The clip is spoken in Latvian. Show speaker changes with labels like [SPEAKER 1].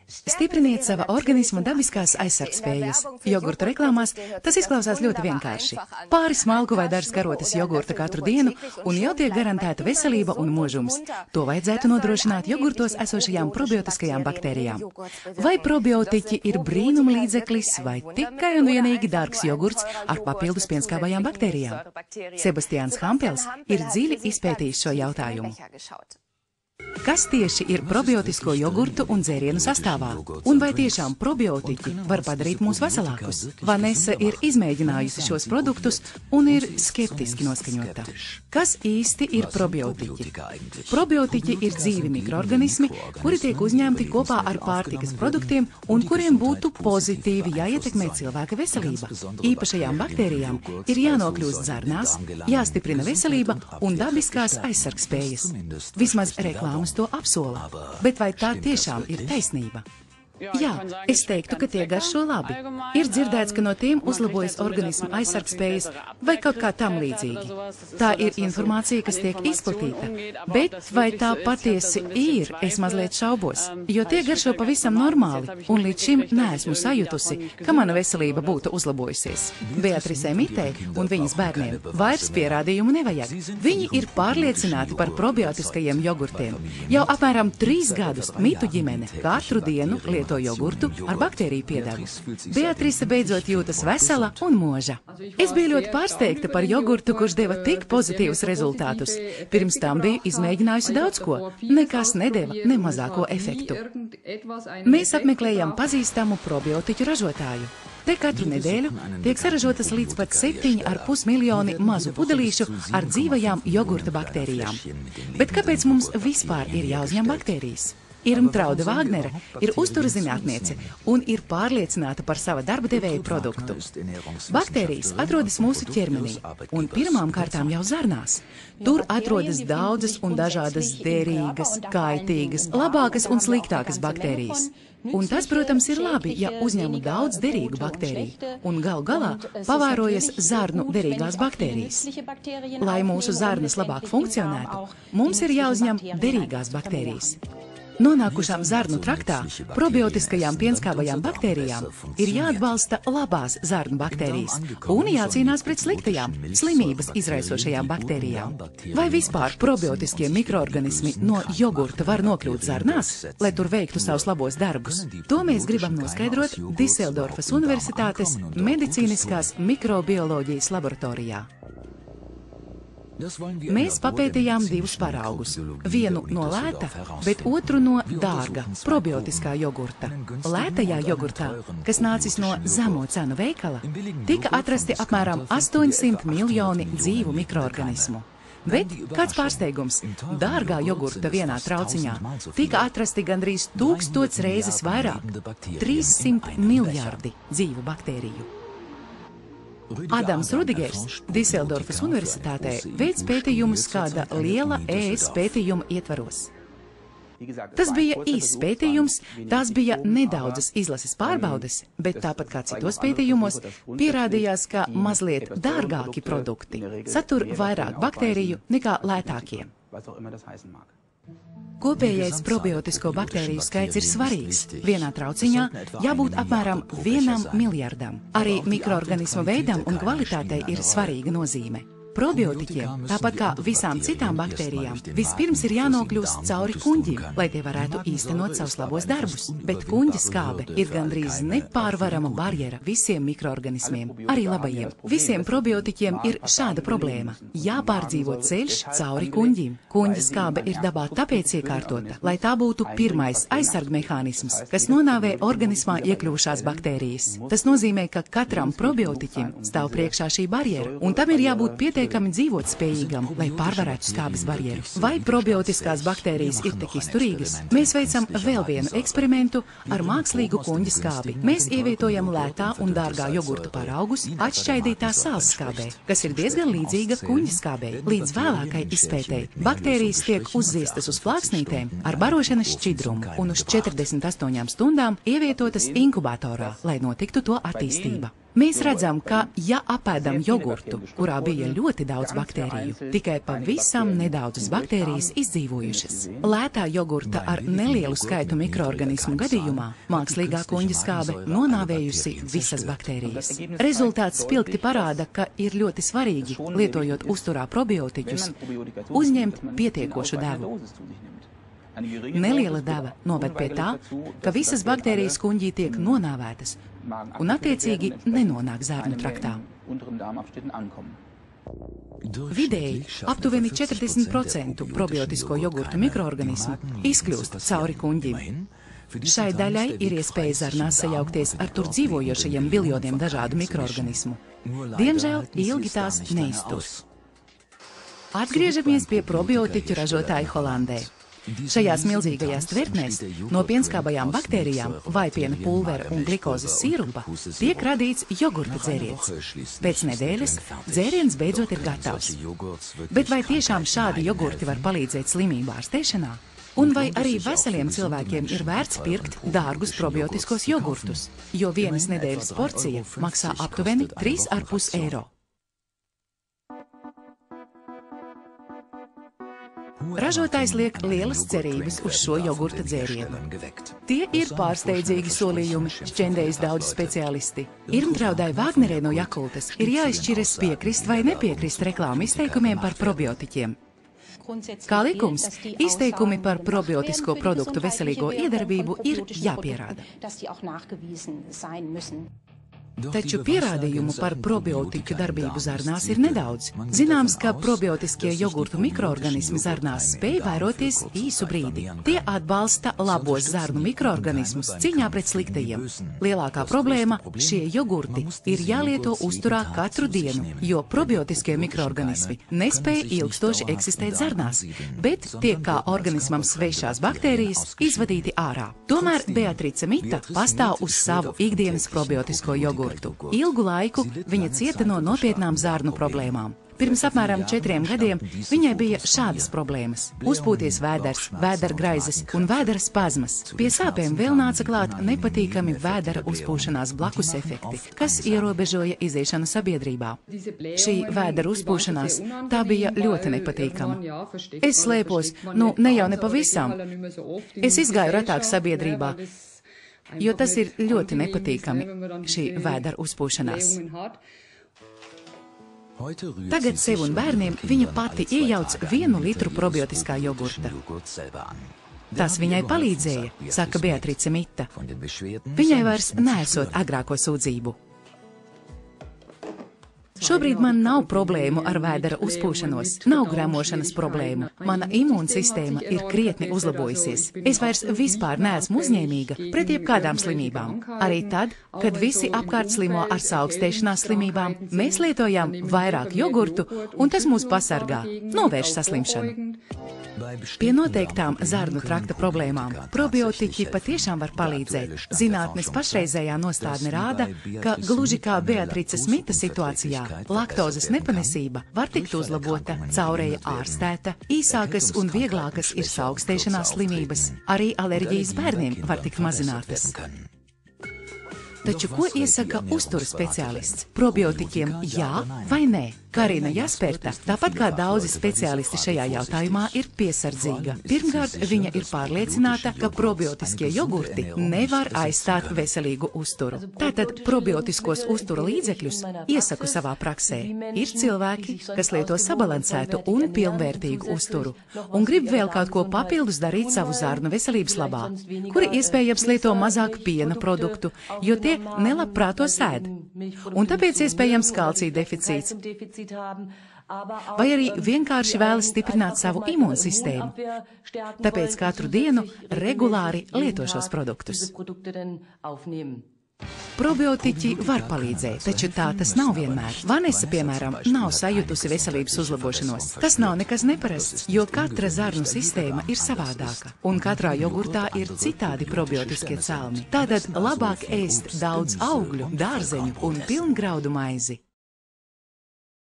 [SPEAKER 1] Stipriniet sava organisma dabiskās aizsargspējas. Jogurtu reklāmās tas izklausās ļoti vienkārši. Pāris smalku vai dažas karotes jogurta katru dienu, un jau tiek garantēta veselība un mūžums. To vajadzētu nodrošināt jogurtos esošajām probiotiskajām baktērijām. Vai probiotiķi ir brīnuma līdzeklis, vai tikai un vienīgi dārgs jogurts ar papildus pienskābajām baktērijām? Sebastiāns Hampels ir dziļi izpētījis šo jautājumu. Kas tieši ir probiotisko jogurtu un dzērienu sastāvā? Un vai tiešām probiotiķi var padarīt mūs veselākus? Vanesa ir izmēģinājusi šos produktus un ir skeptiski noskaņota. Kas īsti ir probiotiķi? Probiotiķi ir dzīvi mikroorganismi, kuri tiek uzņemti kopā ar pārtikas produktiem un kuriem būtu pozitīvi jāietekmē cilvēka veselība. Īpašajām baktērijām ir jānokļūst zarnās, jāstiprina veselība un dabiskās aizsargspējas. Vismaz reklāmas to apsola, bet vai tā tiešām ir taisnība? Jā, es teiktu, ka tie garšo labi. Ir dzirdēts, ka no tiem uzlabojas organisma aizsargspējas vai kaut kā tam līdzīgi. Tā ir informācija, kas tiek izplatīta. Bet vai tā patiesi ir, es mazliet šaubos, jo tie garšo pavisam normāli, un līdz šim neesmu sajutusi, ka mana veselība būtu uzlabojusies. Beatrisei Mitei un viņas bērniem vairs pierādījumu nevajag. Viņi ir pārliecināti par probiotiskajiem jogurtiem. Jau apmēram 3 gadus Mitu ģimene katru dienu lieto jogurtu ar baktēriju piedevu. Beatrise beidzot jūtas vesela un moža. Es biju ļoti pārsteigta par jogurtu, kurš deva tik pozitīvus rezultātus. Pirms tam biju izmēģinājusi daudz ko, nekas nedeva ne mazāko efektu. Mēs apmeklējam pazīstamu probiotiķu ražotāju. Te katru nedēļu tiek saražotas līdz pat 7,5 miljoni mazu pudelīšu ar dzīvajām jogurta baktērijām. Bet kāpēc mums vispār ir jāuzņem baktērijas? Irmtraude Vāgnere ir uztura zinātniece un ir pārliecināta par sava darba devēja produktu. Baktērijas atrodas mūsu ķermenī un pirmām kārtām jau zarnās. Tur atrodas daudzas un dažādas derīgas, kaitīgas, labākas un sliktākas baktērijas. Un tas, protams, ir labi, ja uzņemu daudz derīgu baktēriju, un galu galā pavērojas zarnu derīgās baktērijas. Lai mūsu zarnas labāk funkcionētu, mums ir jāuzņem derīgās baktērijas. Nonākušām zarnu traktā probiotiskajām pienskābajām baktērijām ir jāatbalsta labās zarnu baktērijas un jācīnās pret sliktajām, slimības izraisošajām baktērijām. Vai vispār probiotiskie mikroorganismi no jogurta var nokļūt zarnās, lai tur veiktu savus labos darbus? To mēs gribam noskaidrot Diseldorfas Universitātes medicīniskās mikrobioloģijas laboratorijā. Mēs papētījām 2 paraugus, vienu no lēta, bet otru no dārga, probiotiskā jogurta. Lētajā jogurtā, kas nācis no zemo cenu veikala, tika atrasti apmēram 800 miljoni dzīvu mikroorganismu. Bet kāds pārsteigums, dārgā jogurta vienā trauciņā tika atrasti gandrīz 1000 reizes vairāk, 300 miljardi dzīvu baktēriju. Adams Rudigers Diseldorfas Universitātē veic pētījumus kāda liela ES pētījuma ietvaros. Tas bija īss pētījums, tās bija nedaudzas izlases pārbaudes, bet tāpat kā citos pētījumos, pierādījās, ka mazliet dārgāki produkti satur vairāk baktēriju nekā lētākie. Kopējais probiotisko baktēriju skaits ir svarīgs. Vienā trauciņā jābūt apmēram 1 miljardam. Arī mikroorganismu veidam un kvalitātei ir svarīga nozīme. Probiotiķiem, tāpat kā visām citām baktērijām, vispirms ir jānokļūst cauri kuņģim, lai tie varētu īstenot savus labos darbus. Bet kuņģa skābe ir gandrīz nepārvarama barjera visiem mikroorganismiem, arī labajiem. Visiem probiotiķiem ir šāda problēma. Jāpārdzīvo ceļš cauri kuņģim. Kuņģa skābe ir dabā tāpēc iekārtota, lai tā būtu pirmais aizsargmehānisms, kas nonāvē organismā iekļūšās baktērijas. Tas nozīmē, ka katram probiotiķim stāv priekšā šī barjera, un tam ir jābūt pietiekami dzīvot spējīgam, lai pārvarētu skābes barjeru. Vai probiotiskās baktērijas ir tik izturīgas? Mēs veicam vēl vienu eksperimentu ar mākslīgu kuņģa skābi. Mēs ievietojam lētā un dārgā jogurta paraugus atšķaidītā sāls skābē, kas ir diezgan līdzīga kuņģa skābei. Līdz vēlākai izpētei baktērijas tiek uzziestas uz plāksnītēm ar barošanas šķidrumu un uz 48 stundām ievietotas inkubatorā, lai notiktu to attīstība. Mēs redzam, ka, ja apēdam jogurtu, kurā bija ļoti daudz baktēriju, tikai pavisam nedaudzas baktērijas izdzīvojušas. Lētā jogurta ar nelielu skaitu mikroorganismu gadījumā mākslīgā kuņģa skābe nonāvējusi visas baktērijas. Rezultāts spilgti parāda, ka ir ļoti svarīgi, lietojot uzturā probiotiķus, uzņemt pietiekošu devu. Neliela deva noved pie tā, ka visas baktērijas kuņģī tiek nonāvētas un attiecīgi nenonāk zārnu traktā. Vidēji aptuveni 40% probiotisko jogurtu mikroorganismu izkļūst cauri kuņģim. Šai daļai ir iespēja zarnās sajaukties ar tur dzīvojošajiem biljoniem dažādu mikroorganismu. Diemžēl ilgi tās neizturs. Atgriežamies pie probiotiķu ražotāju Holandē. Šajās milzīgajās tvertnēs no pienskābajām baktērijām, vaipiena pulvera un glikozes sīrupa tiek radīts jogurta dzēriens. Pēc nedēļas dzēriens beidzot ir gatavs. Bet vai tiešām šādi jogurti var palīdzēt slimību ārstēšanā? Un vai arī veseliem cilvēkiem ir vērts pirkt dārgus probiotiskos jogurtus, jo vienas nedēļas porcija maksā aptuveni 3,5 eiro? Ražotājs liek lielas cerības uz šo jogurta dzērienu. Tie ir pārsteidzīgi solījumi, šķendējas daudz speciālisti. Irmtraudai Vāgnerei no Jakultas ir jāizšķiras piekrist vai nepiekrist reklāmu izteikumiem par probiotiķiem. Kā likums, izteikumi par probiotisko produktu veselīgo iedarbību ir jāpierāda. Taču pierādījumu par probiotiķu darbību zarnās ir nedaudz. Zināms, ka probiotiskie jogurtu mikroorganismi zarnās spēj vairoties īsu brīdi. Tie atbalsta labos zarnu mikroorganismus cīņā pret sliktajiem. Lielākā problēma - šie jogurti ir jālieto uzturā katru dienu, jo probiotiskie mikroorganismi nespēja ilgstoši eksistēt zarnās, bet tiek kā organismam svešās baktērijas izvadīti ārā. Tomēr Beatrice Mita pastāv uz savu ikdienas probiotisko jogurtu. Ilgu laiku viņa cieta no nopietnām zārnu problēmām. Pirms apmēram 4 gadiem viņai bija šādas problēmas – uzpūties vēders, vēdera graizes un vēdera spazmas. Pie sāpēm vēl nāca klāt nepatīkami vēdera uzpūšanās blakus efekti, kas ierobežoja iziešanu sabiedrībā. Šī vēdera uzpūšanās tā bija ļoti nepatīkama. Es slēpos, ne jau ne pavisam. Es izgāju retāk sabiedrībā, jo tas ir ļoti nepatīkami, šī vēdera uzpūšanās. Tagad sev un bērniem viņa pati iejauc 1 litru probiotiskā jogurta. Tas viņai palīdzēja, saka Beatrice Mita. Viņai vairs neesot agrāko sūdzību. Šobrīd man nav problēmu ar vēdera uzpūšanos, nav gremošanas problēmu. Mana imūnsistēma ir krietni uzlabojusies. Es vairs vispār neesmu uzņēmīga pret jebkādām slimībām. Arī tad, kad visi apkārt slimo ar saaugstēšanās slimībām, mēs lietojam vairāk jogurtu, un tas mūs pasargā, novērš saslimšanu. Pie noteiktām zarnu trakta problēmām probiotiķi patiešām var palīdzēt. Zinātnes pašreizējā nostādne rāda, ka gluži kā Beatrices Mita situācijā, laktozes nepanesība var tikt uzlabota, caureja ārstēta, īsākas un vieglākas ir saaugstēšanās slimības, arī alerģijas bērniem var tikt mazinātas. Taču ko iesaka uztura speciālists? Probiotiķiem jā vai nē? Karina Jasperta, tāpat kā daudzi speciālisti šajā jautājumā, ir piesardzīga. Pirmkārt, viņa ir pārliecināta, ka probiotiskie jogurti nevar aizstāt veselīgu uzturu. Tātad probiotiskos uztura līdzekļus iesaku savā praksē. Ir cilvēki, kas lieto sabalansētu un pilnvērtīgu uzturu, un grib vēl kaut ko papildus darīt savu zarnu veselības labā, kuri iespējams lieto mazāk piena produktu, jo tie nelabprāt to ēd. Un tāpēc iespējams kalcija deficīts. Vai arī vienkārši vēlas stiprināt savu imūnsistēmu. Tāpēc katru dienu regulāri lieto šos produktus. Probiotiķi var palīdzēt, taču tā tas nav vienmēr. Vanesa, piemēram, nav sajutusi veselības uzlabošanos. Tas nav nekas neparasts, jo katra zarnu sistēma ir savādāka, un katrā jogurtā ir citādi probiotiskie cēlni. Tātad labāk ēst daudz augļu, dārzeņu un pilngraudu maizi.